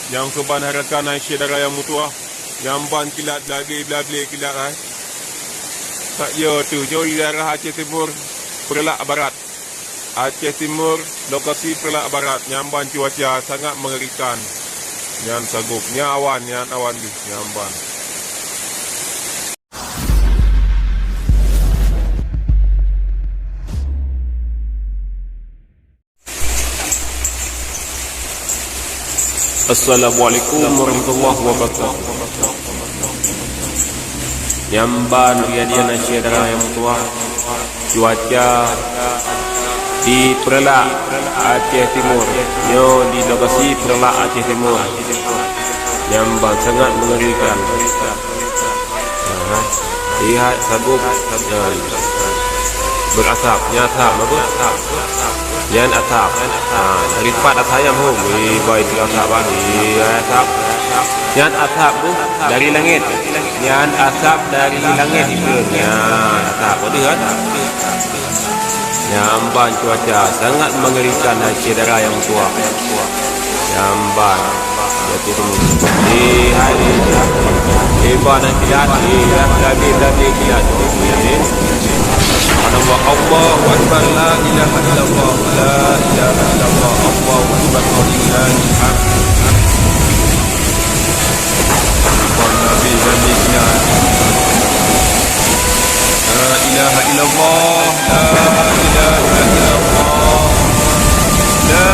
yang kebanharakan Aisyah Raya Mutua, yang ban kilat lagi belah-belah kilat tak ya tu jauh daerah Aceh Timur Perlak Barat. Aceh Timur lokasi Perlak Barat, nyamban cuaca sangat mengerikan. Nyan sagup, nyan awan di nyamban. Assalamualaikum warahmatullahi wabarakatuh. Nyamban riadian Aisyah Raya Mutua, cuaca di Perlak Aceh Timur, di lokasi Perlak Aceh Timur, nyamban sangat mengerikan. Lihat sagup berasap, nyasap apa? Yan asap. Dari tempat asap hu, baik tu asap asap. Yan asap tu dari langit. Yan asap dari langit itu. Yan asap betul kan? Nyamban cuaca sangat mengerikan Aisyah Raya Mutua. Nyamban jadi di hari ibadah kilat lagi kilat. Allahu Akbar, la ilaha illallah, la ilaha illallah, Allahu Akbar, walillahi alhamd. Nabi Nabi la ilaha illallah, la ilaha illallah, la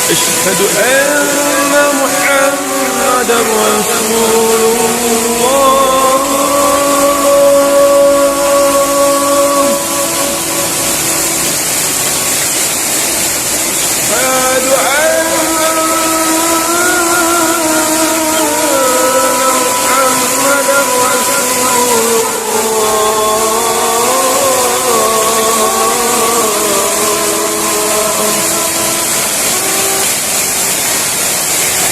أشهد أن محمدا رسول الله. أشهد أن محمدا رسول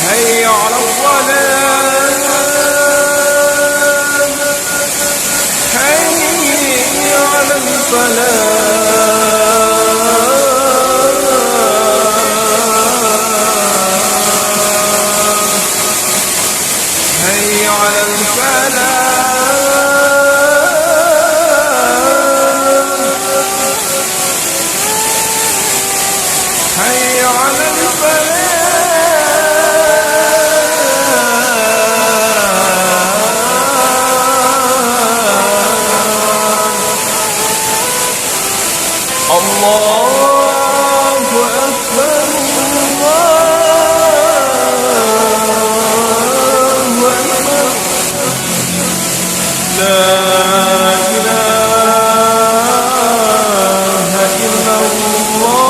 حي على الصلاة، حي على الفلاح، حي على الفلاح، حي على الفلاح. الله أكبر، الله أكبر، لا إله إلا الله،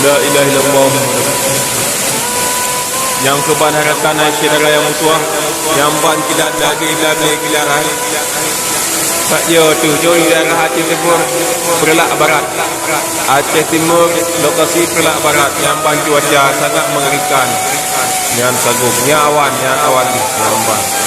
لا إله إلا الله. Yang kebanharakan Aisyah Raya Mutua, yang ban kilat lagi kilat tak ya tu jauh daerah Aceh Timur Perlak Barat. Aceh Timur lokasi Perlak Barat, nyamban cuaca sangat mengerikan. Nyan sagup, nyan awan di nyamban.